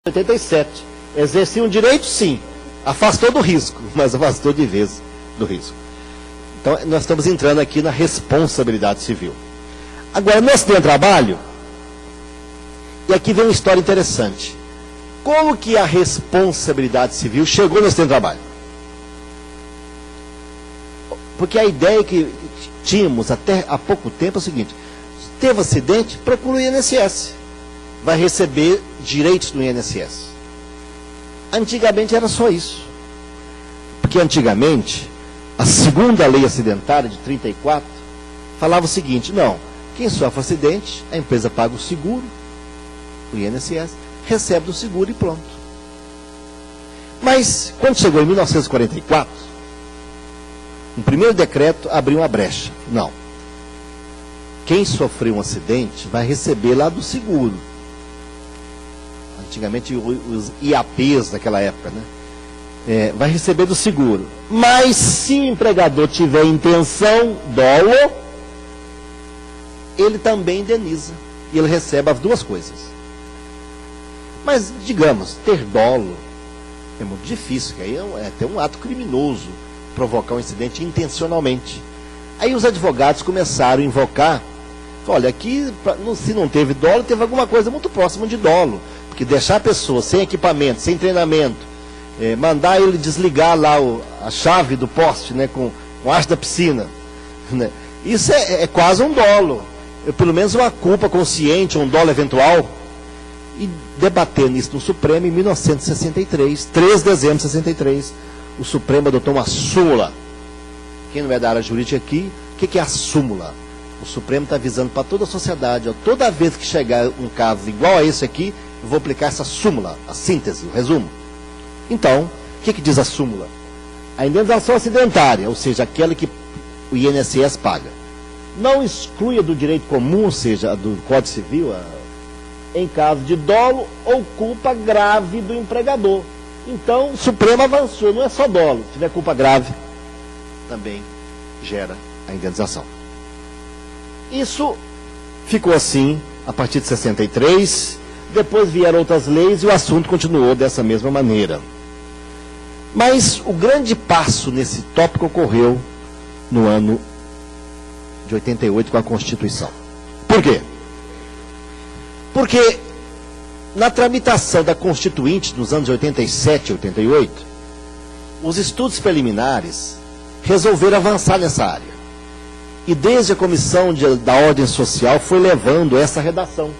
87. Exercia um direito, sim. Afastou do risco, mas afastou de vez do risco. Então, nós estamos entrando aqui na responsabilidade civil. Agora, no acidente de trabalho, e aqui vem uma história interessante. Como que a responsabilidade civil chegou no acidente de trabalho? Porque a ideia que tínhamos até há pouco tempo é o seguinte: teve acidente, procura o INSS. Vai receber direitos do INSS. Antigamente era só isso. Porque antigamente, a segunda lei acidentária de 34 falava o seguinte: não, quem sofre acidente, a empresa paga o seguro, o INSS, recebe do seguro e pronto. Mas, quando chegou em 1944, um primeiro decreto abriu uma brecha. Não. Quem sofreu um acidente vai receber lá do seguro. Antigamente, os IAPs daquela época, né? Vai receber do seguro. Mas, se o empregador tiver intenção, dolo, ele também indeniza. E ele recebe as duas coisas. Mas, digamos, ter dolo é muito difícil, que aí é até um ato criminoso provocar um incidente intencionalmente. Aí os advogados começaram a invocar, olha, aqui, se não teve dolo, teve alguma coisa muito próxima de dolo. Porque deixar a pessoa sem equipamento, sem treinamento, mandar ele desligar lá a chave do poste, né, com a haste da piscina, né, isso é quase um dolo. Pelo menos uma culpa consciente, um dolo eventual. E debatendo isso no Supremo em 1963, 3 de dezembro de 63, o Supremo adotou uma súmula. Quem não é da área jurídica aqui, o que é a súmula? O Supremo está avisando para toda a sociedade, ó, toda vez que chegar um caso igual a esse aqui, eu vou aplicar essa súmula, a síntese, o resumo. Então, o que diz a súmula? A indenização acidentária, ou seja, aquela que o INSS paga, não exclui a do direito comum, ou seja, a do Código Civil, em caso de dolo ou culpa grave do empregador. Então, o Supremo avançou, não é só dolo. Se tiver culpa grave, também gera a indenização. Isso ficou assim a partir de 63, depois vieram outras leis e o assunto continuou dessa mesma maneira. Mas o grande passo nesse tópico ocorreu no ano de 88 com a Constituição. Por quê? Porque na tramitação da Constituinte nos anos 87 e 88, os estudos preliminares resolveram avançar nessa área. E desde a Comissão da Ordem Social foi levando essa redação.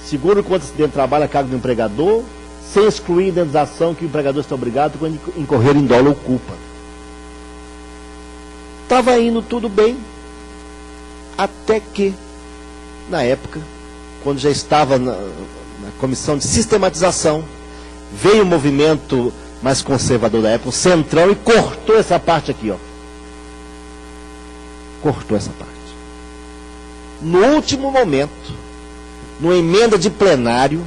Seguro contra acidente de trabalho a cargo do empregador, sem excluir a indenização que o empregador está obrigado quando incorrer em dolo ou culpa. Estava indo tudo bem, até que, na época, quando já estava na comissão de sistematização, veio o movimento mais conservador da época, o Centrão, e cortou essa parte aqui, ó. Cortou essa parte. No último momento, numa emenda de plenário,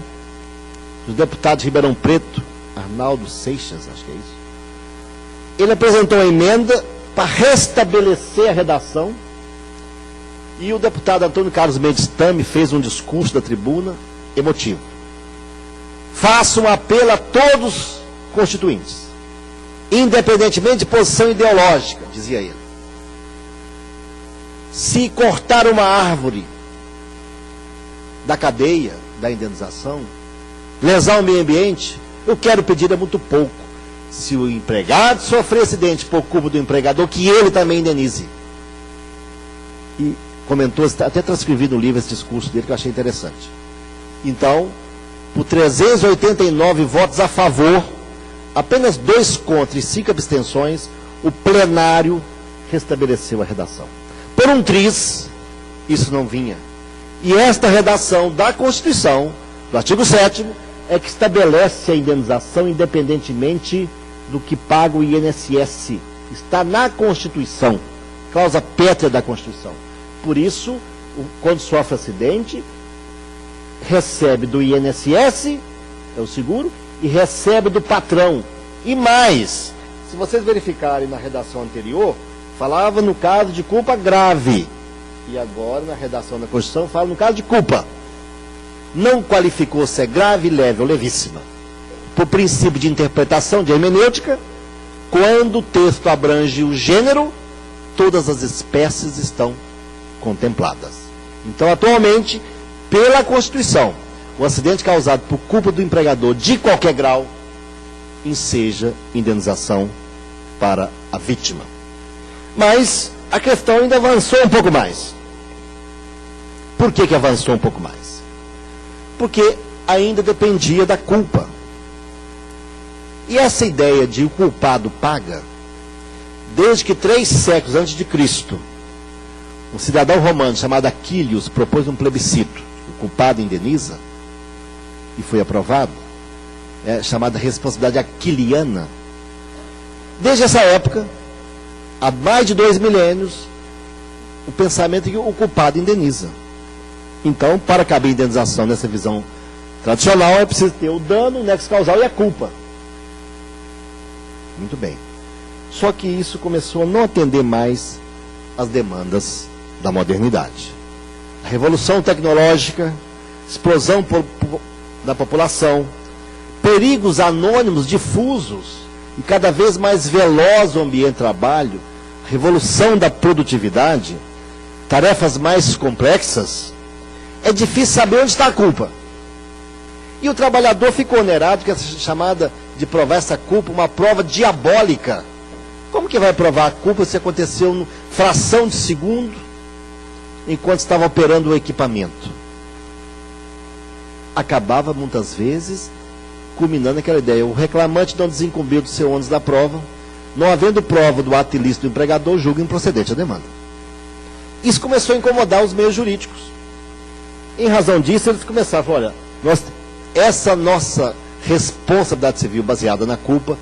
do deputado de Ribeirão Preto, Arnaldo Seixas, acho que é isso, ele apresentou uma emenda para restabelecer a redação, e o deputado Antônio Carlos Mendes Tame fez um discurso da tribuna emotivo. Faço um apelo a todos constituintes, independentemente de posição ideológica, dizia ele. Se cortar uma árvore da cadeia da indenização, lesar o meio ambiente, eu quero pedir muito pouco. Se o empregado sofrer acidente por culpa do empregador, que ele também indenize. E comentou, até transcrevi no livro esse discurso dele, que eu achei interessante. Então, por 389 votos a favor, apenas 2 contra e 5 abstenções, o plenário restabeleceu a redação. Por um triz, isso não vinha. E esta redação da Constituição, do artigo 7º, é que estabelece a indenização independentemente do que paga o INSS. Está na Constituição, cláusula pétrea da Constituição. Por isso, quando sofre acidente, recebe do INSS, é o seguro, e recebe do patrão. E mais, se vocês verificarem na redação anterior, falava no caso de culpa grave. E agora, na redação da Constituição, fala no caso de culpa. não qualificou se é grave, leve ou levíssima. Por princípio de interpretação, de hermenêutica, quando o texto abrange o gênero, todas as espécies estão contempladas. Então, atualmente, pela Constituição, o acidente causado por culpa do empregador de qualquer grau enseja indenização para a vítima. Mas a questão ainda avançou um pouco mais. Por que avançou um pouco mais? Porque ainda dependia da culpa. E essa ideia de o culpado paga, desde que 3 séculos antes de Cristo, um cidadão romano chamado Aquílios propôs um plebiscito, o culpado indeniza, e foi aprovado, chamada responsabilidade aquiliana. Desde essa época, há mais de 2 milênios, o pensamento é que o culpado indeniza. Então, para caber indenização nessa visão tradicional, é preciso ter o dano, o nexo causal e a culpa. Muito bem. Só que isso começou a não atender mais às demandas da modernidade. A revolução tecnológica, explosão da população, perigos anônimos difusos e cada vez mais veloz o ambiente de trabalho, revolução da produtividade, tarefas mais complexas, é difícil saber onde está a culpa. E o trabalhador ficou onerado, que é chamada de provar essa culpa, uma prova diabólica. Como que vai provar a culpa se aconteceu em fração de segundo, enquanto estava operando o equipamento? Acabava, muitas vezes, culminando aquela ideia. O reclamante não desincumbiu do seu ônus da prova, não havendo prova do ato ilícito do empregador, julga improcedente a demanda. Isso começou a incomodar os meios jurídicos. Em razão disso, eles começaram a falar, olha, essa nossa responsabilidade civil baseada na culpa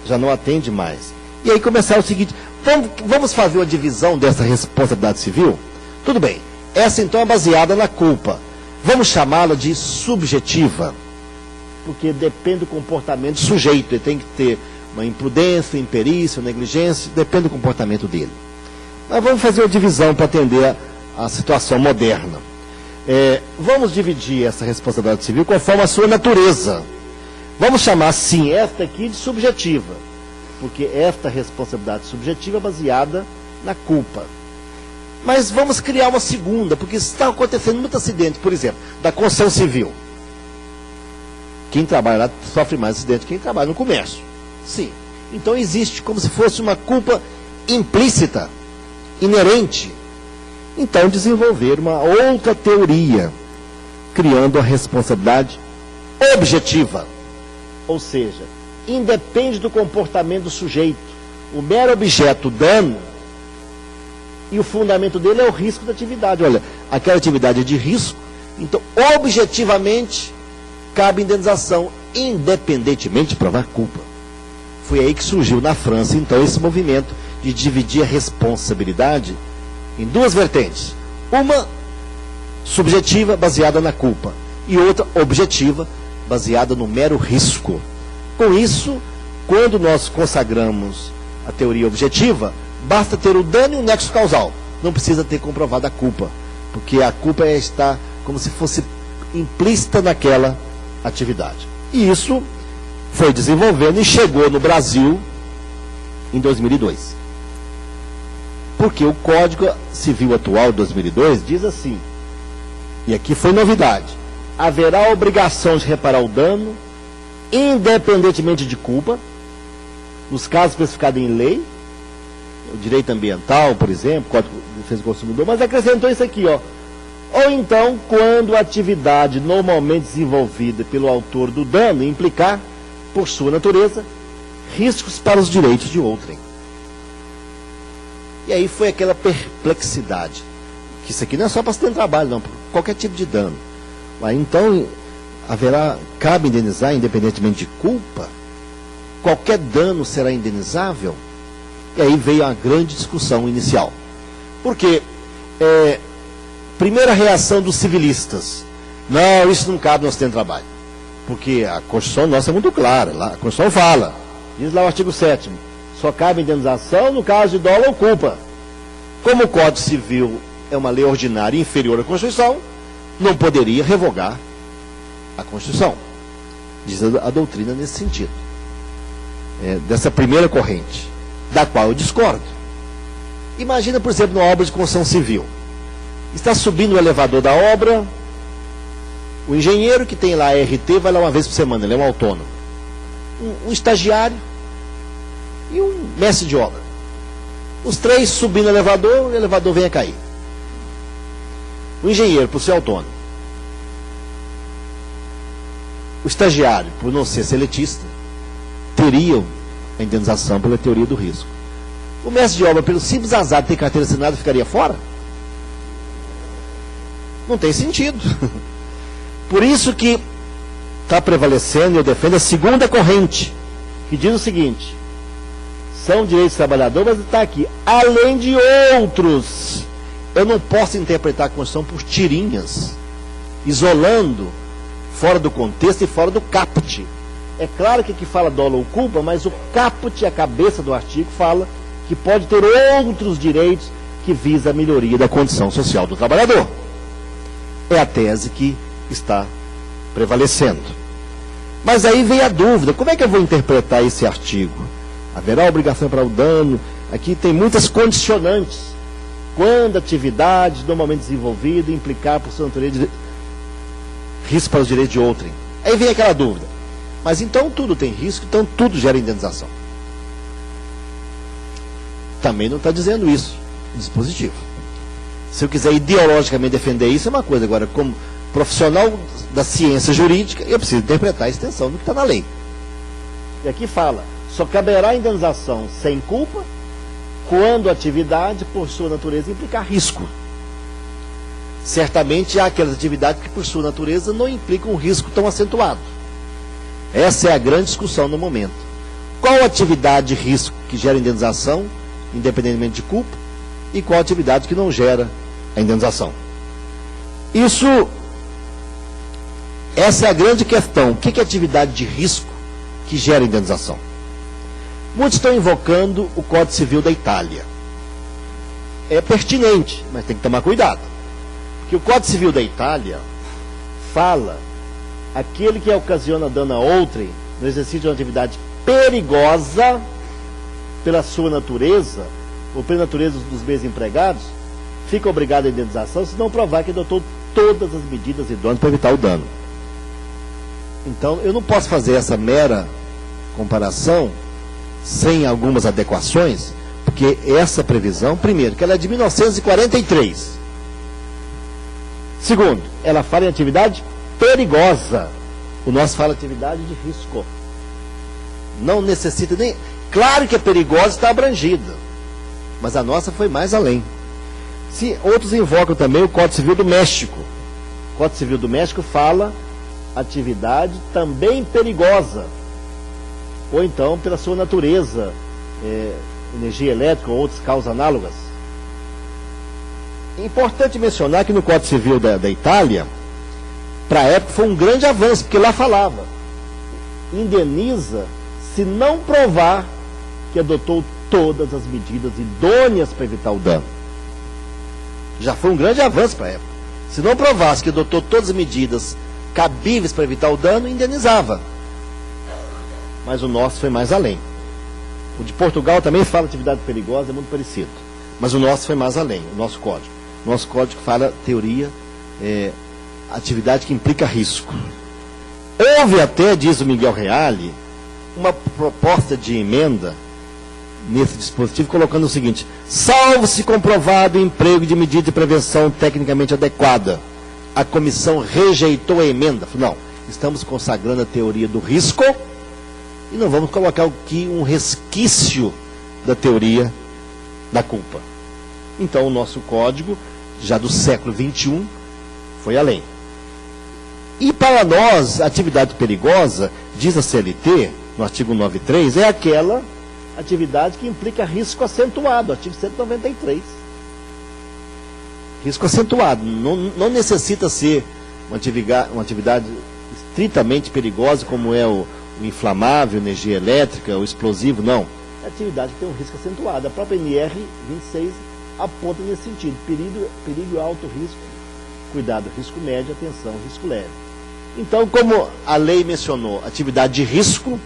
já não atende mais. E aí começaram o seguinte, vamos fazer uma divisão dessa responsabilidade civil? Tudo bem, essa então é baseada na culpa. Vamos chamá-la de subjetiva, porque depende do comportamento do sujeito, ele tem que ter uma imprudência, imperícia, negligência, depende do comportamento dele. Mas vamos fazer uma divisão para atender a situação moderna. Vamos dividir essa responsabilidade civil conforme a sua natureza. Vamos chamar, sim, esta aqui de subjetiva, porque esta responsabilidade subjetiva é baseada na culpa. Mas vamos criar uma segunda, porque está acontecendo muito acidente, por exemplo, da construção civil. Quem trabalha lá sofre mais acidente que quem trabalha no comércio. Sim. Então existe como se fosse uma culpa implícita, inerente. Então desenvolver uma outra teoria, criando a responsabilidade objetiva. Ou seja, independe do comportamento do sujeito. O mero objeto, o dano, e o fundamento dele é o risco da atividade. Olha, aquela atividade é de risco, então objetivamente cabe indenização, independentemente de provar culpa. Foi aí que surgiu na França, então, esse movimento de dividir a responsabilidade em 2 vertentes. Uma subjetiva, baseada na culpa, e outra objetiva, baseada no mero risco. Com isso, quando nós consagramos a teoria objetiva, basta ter o dano e o nexo causal. Não precisa ter comprovado a culpa, porque a culpa está como se fosse implícita naquela atividade. E isso foi desenvolvendo e chegou no Brasil em 2002. Porque o Código Civil atual de 2002 diz assim, e aqui foi novidade, haverá a obrigação de reparar o dano, independentemente de culpa, nos casos especificados em lei, o direito ambiental, por exemplo, Código de Defesa do Consumidor, mas acrescentou isso aqui, ó. Ou então, quando a atividade normalmente desenvolvida pelo autor do dano implicar, por sua natureza, riscos para os direitos de outrem. E aí foi aquela perplexidade, que isso aqui não é só para acidente de trabalho, não, qualquer tipo de dano. Mas então, cabe indenizar independentemente de culpa? Qualquer dano será indenizável? E aí veio a grande discussão inicial. Porque, primeira reação dos civilistas, não, isso não cabe no acidente de trabalho. Porque a Constituição nossa é muito clara, a Constituição fala, diz lá o artigo 7º, só cabe indenização no caso de dolo ou culpa. Como o Código Civil é uma lei ordinária inferior à Constituição, não poderia revogar a Constituição. Diz a doutrina nesse sentido. Dessa primeira corrente, da qual eu discordo. Imagina, por exemplo, numa obra de construção civil. Está subindo o elevador da obra, o engenheiro que tem lá a RT vai lá uma vez por semana, ele é um autônomo. Um estagiário e um mestre de obra. Os três subindo o elevador vem a cair. O engenheiro, por ser autônomo. O estagiário, por não ser seletista, teriam a indenização pela teoria do risco. O mestre de obra, pelo simples azar de ter carteira assinada, ficaria fora? Não tem sentido. Por isso que está prevalecendo, e eu defendo a segunda corrente, que diz o seguinte: são direitos do trabalhador, mas está aqui, além de outros. Eu não posso interpretar a Constituição por tirinhas, isolando, fora do contexto e fora do caput. É claro que aqui fala dolo ou culpa, mas o caput, a cabeça do artigo, fala que pode ter outros direitos que visa a melhoria da condição social do trabalhador. É a tese que está prevalecendo. Mas aí vem a dúvida: como é que eu vou interpretar esse artigo? Haverá obrigação para o dano? Aqui tem muitas condicionantes. Quando a atividade normalmente desenvolvida implicar por sua natureza risco para os direitos de outrem. Aí vem aquela dúvida: mas então tudo tem risco, então tudo gera indenização. Também não está dizendo isso o dispositivo. Se eu quiser ideologicamente defender isso, é uma coisa. Agora, como profissional da ciência jurídica, eu preciso interpretar a extensão do que está na lei. E aqui fala: só caberá indenização sem culpa quando a atividade, por sua natureza, implicar risco. Certamente há aquelas atividades que, por sua natureza, não implicam um risco tão acentuado. Essa é a grande discussão no momento. Qual atividade de risco que gera indenização, independentemente de culpa, e qual atividade que não gera a indenização? Essa é a grande questão. O que é atividade de risco que gera indenização? Muitos estão invocando o Código Civil da Itália. É pertinente, mas tem que tomar cuidado. Porque o Código Civil da Itália fala: aquele que ocasiona dano a outrem no exercício de uma atividade perigosa pela sua natureza, ou pela natureza dos bens empregados, fica obrigado à indenização se não provar que adotou todas as medidas idôneas para evitar o dano. Então, eu não posso fazer essa mera comparação sem algumas adequações, porque essa previsão, primeiro, que ela é de 1943. Segundo, ela fala em atividade perigosa. O nosso fala atividade de risco. Não necessita nem... Claro que a perigosa está abrangida, mas a nossa foi mais além. Se outros invocam também o Código Civil do México. O Código Civil do México fala atividade também perigosa, ou então pela sua natureza, energia elétrica ou outras causas análogas. É importante mencionar que no Código Civil da Itália, para a época, foi um grande avanço, porque lá falava: indeniza se não provar que adotou todas as medidas idôneas para evitar o dano. Já foi um grande avanço para a época. Se não provasse que adotou todas as medidas cabíveis para evitar o dano, indenizava. Mas o nosso foi mais além. O de Portugal também fala atividade perigosa, é muito parecido. Mas o nosso foi mais além, o nosso código. O nosso código fala teoria, atividade que implica risco. Houve até, diz o Miguel Reale, uma proposta de emenda nesse dispositivo, colocando o seguinte: salvo se comprovado o emprego de medida de prevenção tecnicamente adequada. A comissão rejeitou a emenda. Falou: não, estamos consagrando a teoria do risco e não vamos colocar aqui um resquício da teoria da culpa. Então o nosso código, já do século XXI, foi além. E para nós, a atividade perigosa, diz a CLT, no artigo 93, é aquela atividade que implica risco acentuado, artigo 193. Risco acentuado, não necessita ser uma atividade estritamente perigosa, como é o inflamável, energia elétrica, o explosivo, não. É atividade que tem um risco acentuado. A própria NR 26 aponta nesse sentido: perigo alto, risco, cuidado, risco médio, atenção, risco leve. Então, como a lei mencionou atividade de risco,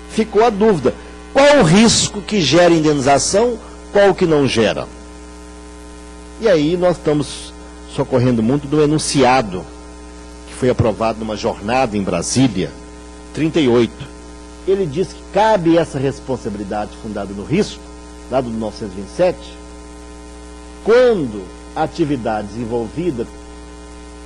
ficou a dúvida. Qual o risco que gera indenização, qual que não gera? E aí nós estamos socorrendo muito do enunciado, que foi aprovado numa jornada em Brasília, 38. Ele diz que cabe essa responsabilidade fundada no risco, lá do 1927, quando a atividade desenvolvida,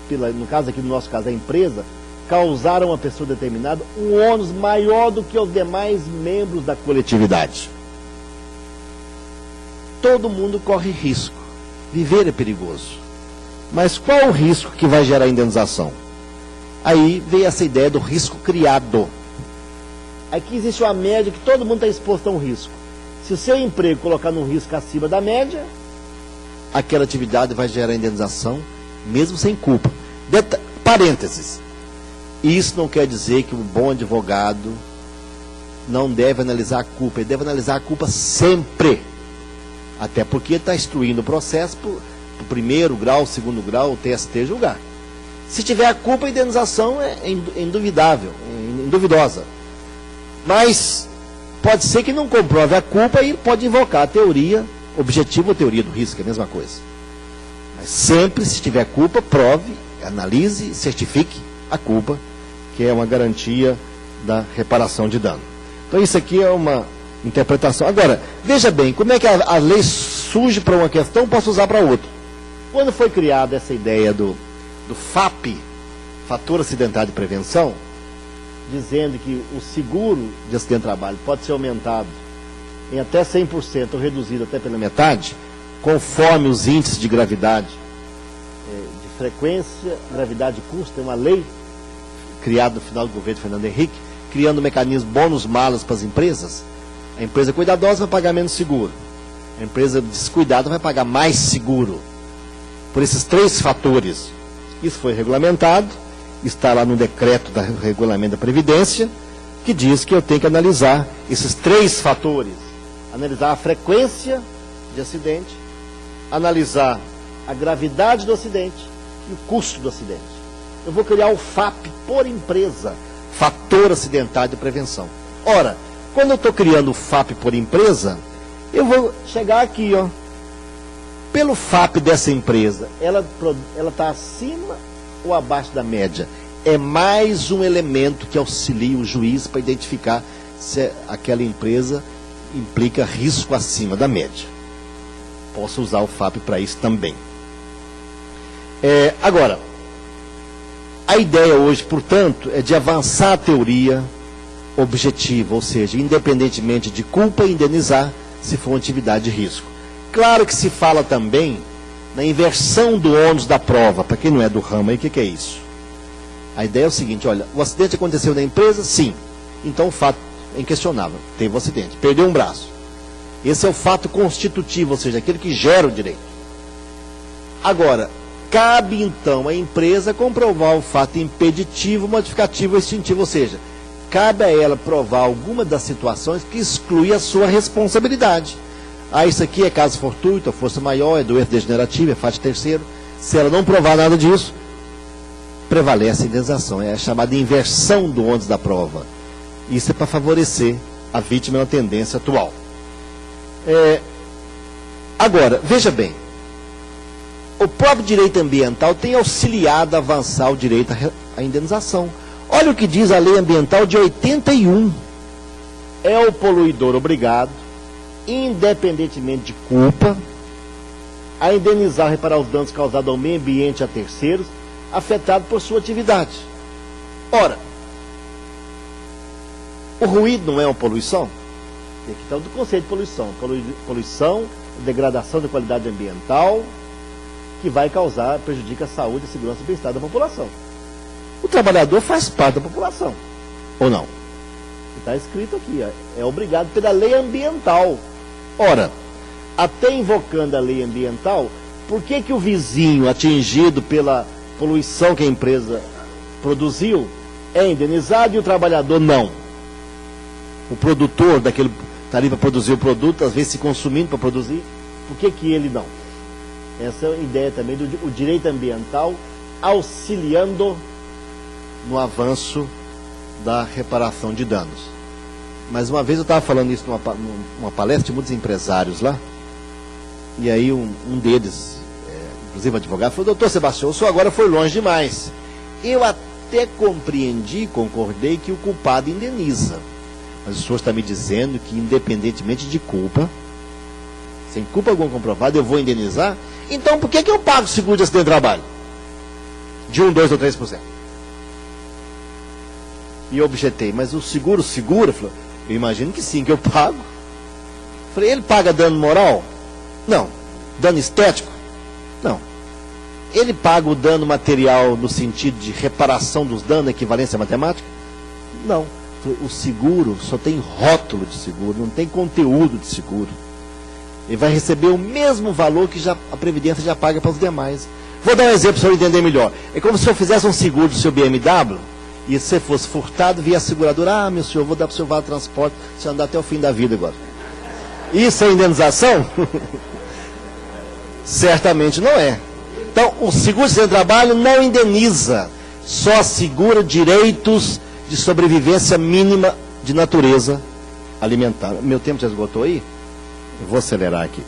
no caso aqui, no nosso caso, a empresa, causaram a uma pessoa determinada um ônus maior do que os demais membros da coletividade. Todo mundo corre risco. Viver é perigoso. Mas qual o risco que vai gerar indenização? Aí veio essa ideia do risco criado. Aqui existe uma média que todo mundo está exposto a um risco. Se o seu emprego colocar num risco acima da média, aquela atividade vai gerar indenização, mesmo sem culpa. Parênteses. Isso não quer dizer que um bom advogado não deve analisar a culpa. Ele deve analisar a culpa sempre. Até porque está instruindo o processo para o primeiro grau, segundo grau, o TST julgar. Se tiver a culpa, a indenização é induvidável, induvidosa. Mas pode ser que não comprove a culpa e pode invocar a teoria objetiva ou teoria do risco, é a mesma coisa. Mas sempre, se tiver culpa, prove, analise, certifique a culpa, que é uma garantia da reparação de dano. Então isso aqui é uma interpretação. Agora, veja bem, como é que a lei surge para uma questão, posso usar para outra. Quando foi criada essa ideia do FAP, Fator Acidental de Prevenção, dizendo que o seguro de acidente de trabalho pode ser aumentado em até 100% ou reduzido até pela metade, conforme os índices de gravidade, de frequência, gravidade e custo. Tem uma lei criada no final do governo Fernando Henrique, criando um mecanismo bônus-malas para as empresas. A empresa cuidadosa vai pagar menos seguro. A empresa descuidada vai pagar mais seguro. Por esses 3 fatores. Isso foi regulamentado, está lá no decreto do regulamento da Previdência, que diz que eu tenho que analisar esses 3 fatores. Analisar a frequência de acidente, analisar a gravidade do acidente e o custo do acidente. Eu vou criar o FAP por empresa, Fator Acidental de Prevenção. Ora, quando eu estou criando o FAP por empresa, eu vou chegar aqui, ó. Pelo FAP dessa empresa, ela está acima ou abaixo da média? É mais um elemento que auxilia o juiz para identificar se aquela empresa implica risco acima da média. Posso usar o FAP para isso também. Agora, a ideia hoje, portanto, é de avançar a teoria objetiva, ou seja, independentemente de culpa, indenizar se for uma atividade de risco. Claro que se fala também na inversão do ônus da prova. Para quem não é do ramo aí, o que é isso? A ideia é o seguinte, olha, o acidente aconteceu na empresa? Sim. Então o fato é inquestionável. Teve um acidente, perdeu um braço. Esse é o fato constitutivo, ou seja, aquele que gera o direito. Agora, cabe então à empresa comprovar o fato impeditivo, modificativo ou extintivo, ou seja, cabe a ela provar alguma das situações que exclui a sua responsabilidade. Isso aqui é caso fortuito, a força maior, é doença degenerativa, é fato terceiro. Se ela não provar nada disso, prevalece a indenização. É a chamada inversão do ônus da prova. Isso é para favorecer a vítima na tendência atual. Agora, veja bem, o próprio direito ambiental tem auxiliado a avançar o direito à indenização. Olha o que diz a lei ambiental de 81. É o poluidor obrigado, independentemente de culpa, a indenizar ou reparar os danos causados ao meio ambiente e a terceiros, afetados por sua atividade. Ora, o ruído não é uma poluição? Aqui está o conceito de poluição. Poluição, degradação da qualidade ambiental, que vai causar, prejudica a saúde, a segurança e o bem-estar da população. O trabalhador faz parte da população, ou não? Está escrito aqui, é obrigado pela lei ambiental. Ora, até invocando a lei ambiental, por que o vizinho atingido pela poluição que a empresa produziu é indenizado e o trabalhador não? O produtor daquele está ali para produzir o produto, às vezes se consumindo para produzir, por que ele não? Essa é a ideia também do direito ambiental auxiliando no avanço da reparação de danos. Mas uma vez eu estava falando isso numa palestra de muitos empresários lá, e aí um deles, inclusive advogado, falou: doutor Sebastião, o senhor agora foi longe demais. Eu até compreendi, concordei que o culpado indeniza, mas o senhor está me dizendo que, independentemente de culpa, sem culpa alguma comprovada, eu vou indenizar? Então por que eu pago o seguro de acidente de trabalho? De 1, 2 ou 3%. E eu objetei: mas o seguro segura? Falou: eu imagino que sim, que eu pago. Falei: ele paga dano moral? Não. Dano estético? Não. Ele paga o dano material no sentido de reparação dos danos, equivalência matemática? Não. O seguro só tem rótulo de seguro, não tem conteúdo de seguro. Ele vai receber o mesmo valor que a Previdência já paga para os demais. Vou dar um exemplo para o senhor entender melhor. É como se o senhor fizesse um seguro do seu BMW, e se você fosse furtado, via a seguradora: ah, meu senhor, vou dar para o senhor vale transporte, se andar até o fim da vida agora. Isso é indenização? Certamente não é. Então, o seguro de trabalho não indeniza, só assegura direitos de sobrevivência mínima de natureza alimentar. Meu tempo já esgotou aí? Eu vou acelerar aqui.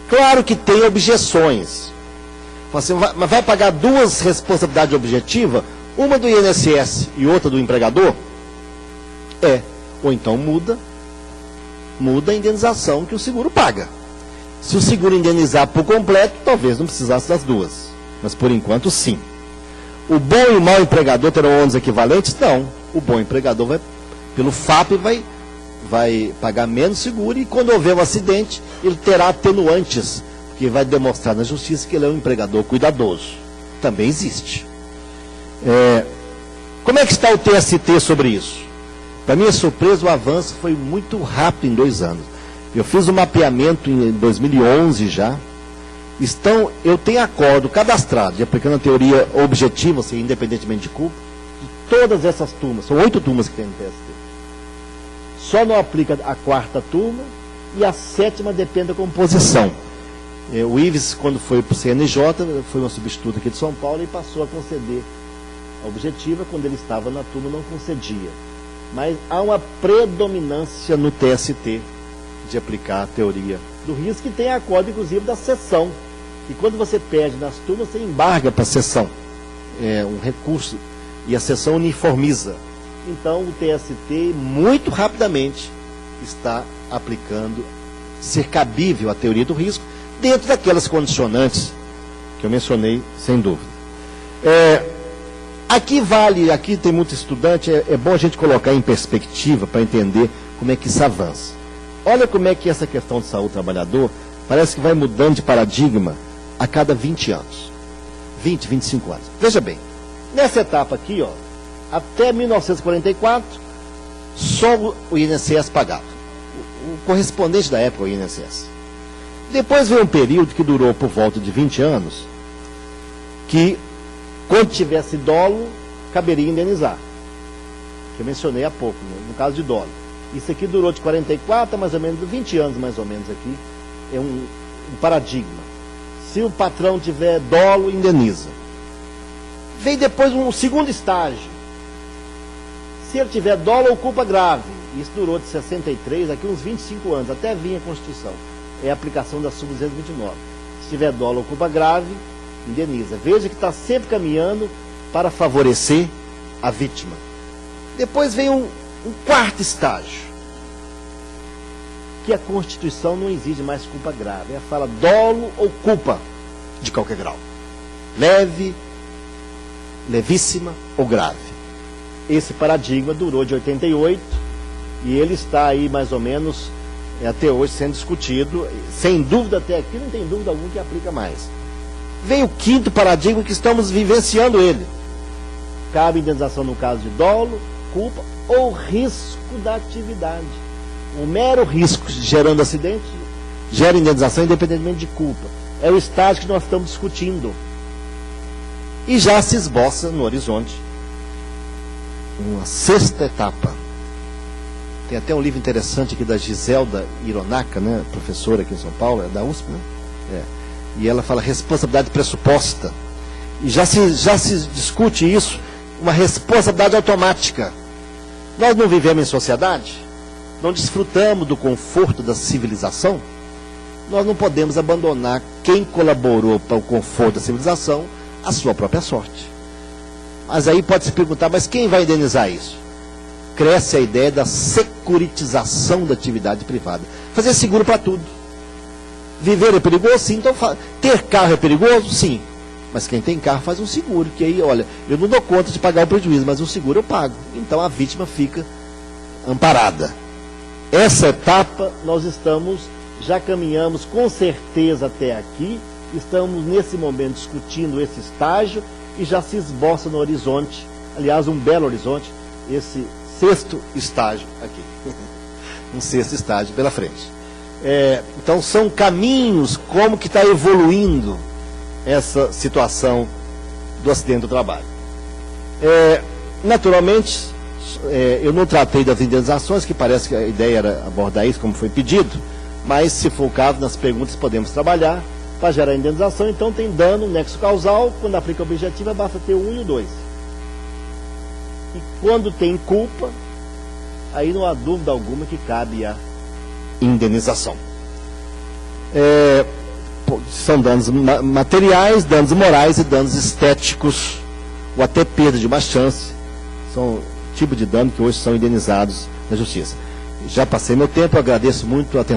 Claro que tem objeções. Você vai pagar duas responsabilidades objetivas, uma do INSS e outra do empregador? Ou então muda a indenização que o seguro paga. Se o seguro indenizar por completo, talvez não precisasse das duas. Mas por enquanto, sim. O bom e o mau empregador terão ônus equivalentes? Não. O bom empregador vai, pelo FAP, vai pagar menos seguro, e quando houver um acidente, ele terá atenuantes, que vai demonstrar na justiça que ele é um empregador cuidadoso. Também existe. Como é que está o TST sobre isso? Para minha surpresa, o avanço foi muito rápido em 2 anos. Eu fiz um mapeamento em 2011 já. Eu tenho acordo cadastrado, aplicando a teoria objetiva, assim, independentemente de culpa, de todas essas turmas. São 8 turmas que tem no TST. Só não aplica a 4ª turma, e a 7ª depende da composição. O Ives, quando foi para o CNJ, foi um substituto aqui de São Paulo e passou a conceder a objetiva. Quando ele estava na turma, não concedia. Mas há uma predominância no TST de aplicar a teoria do risco, que tem acordo, inclusive, da sessão. E quando você perde nas turmas, você embarga para a sessão. É um recurso. E a sessão uniformiza. Então, o TST, muito rapidamente, está aplicando, ser cabível a teoria do risco, dentro daquelas condicionantes que eu mencionei, sem dúvida. Aqui tem muito estudante, é bom a gente colocar em perspectiva para entender como é que isso avança. Olha como é que essa questão de saúde do trabalhador parece que vai mudando de paradigma a cada 20 anos. 20, 25 anos. Veja bem, nessa etapa aqui, até 1944, só o INSS pagava. O correspondente da época, o INSS. Depois veio um período que durou por volta de 20 anos, que, quando tivesse dolo, caberia indenizar. Que eu mencionei há pouco, no caso de dolo. Isso aqui durou de 44 a mais ou menos 20 anos, mais ou menos aqui. É um paradigma. Se o patrão tiver dolo, indeniza. Veio depois um segundo estágio. Se ele tiver dolo ou culpa grave, isso durou de 63, aqui uns 25 anos, até vir a Constituição. É a aplicação da sub 229. Se tiver dolo ou culpa grave, indeniza. Veja que está sempre caminhando para favorecer a vítima. Depois vem um quarto estágio, que a Constituição não exige mais culpa grave. Ela fala dolo ou culpa de qualquer grau. Leve, levíssima ou grave. Esse paradigma durou de 88 e ele está aí mais ou menos até hoje sendo discutido. Sem dúvida, até aqui não tem dúvida alguma que aplica mais. Vem o quinto paradigma, que estamos vivenciando ele. Cabe indenização no caso de dolo, culpa ou risco da atividade. O mero risco gerando acidente gera indenização independentemente de culpa. É o estágio que nós estamos discutindo. E já se esboça no horizonte uma sexta etapa. Tem até um livro interessante aqui da Giselda Hironaka, né, professora aqui em São Paulo, é da USP, né? E ela fala responsabilidade pressuposta. e já se discute isso, uma responsabilidade automática. Nós não vivemos em sociedade, não desfrutamos do conforto da civilização, nós não podemos abandonar quem colaborou para o conforto da civilização à sua própria sorte. Mas aí pode se perguntar, mas quem vai indenizar isso? Cresce a ideia da securitização da atividade privada. Fazer seguro para tudo. Viver é perigoso? Sim. Então, ter carro é perigoso? Sim. Mas quem tem carro faz um seguro, que aí, olha, eu não dou conta de pagar o prejuízo, mas o seguro eu pago. Então a vítima fica amparada. Essa etapa nós já caminhamos com certeza até aqui, estamos nesse momento discutindo esse estágio e já se esboça no horizonte, aliás, um belo horizonte, esse 6º estágio aqui. Um 6º estágio pela frente. Então são caminhos como que está evoluindo essa situação do acidente do trabalho. Naturalmente, eu não tratei das indenizações, que parece que a ideia era abordar isso como foi pedido, mas se for o caso, nas perguntas podemos trabalhar para gerar indenização. Então tem dano, nexo causal, quando aplica a objetiva basta ter o 1 e o 2. E quando tem culpa, aí não há dúvida alguma que cabe a indenização. São danos materiais, danos morais e danos estéticos, ou até perda de uma chance. São tipo de dano que hoje são indenizados na justiça. Já passei meu tempo, agradeço muito a atenção.